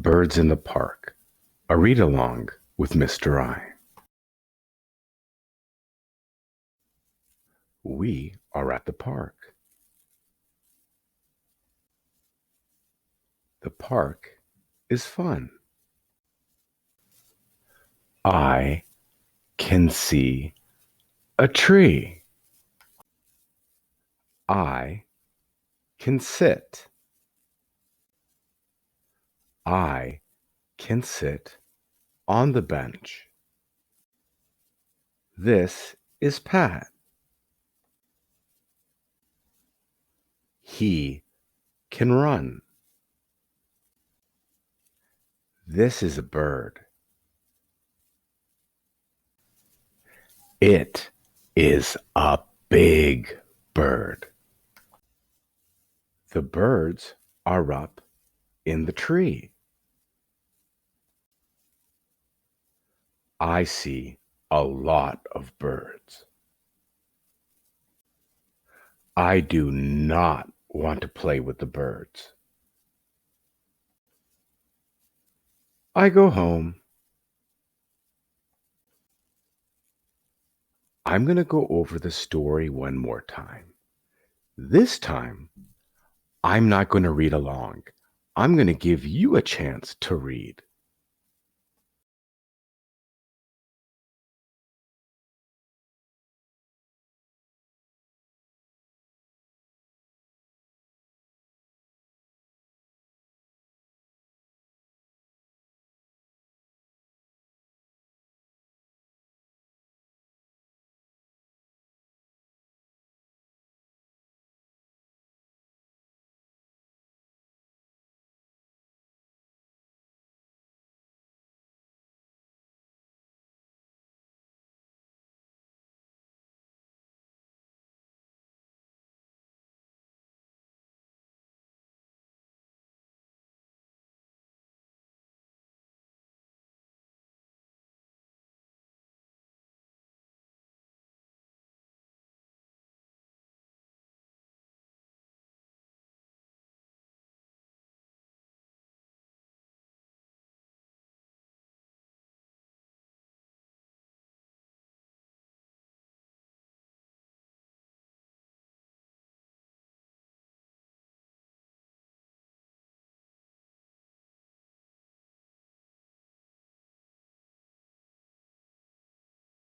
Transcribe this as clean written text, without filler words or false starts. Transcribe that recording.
Birds in the Park, a read-along with Mr.I. We are at the park. The park is fun. I can see a tree. I can sit. I can sit on the bench. This is Pat. He can run. This is a bird. It is a big bird. The birds are up in the tree. I see a lot of birds. I do not want to play with the birds. I go home. I'm going to go over the story one more time. This time, I'm not going to read along. I'm going to give you a chance to read.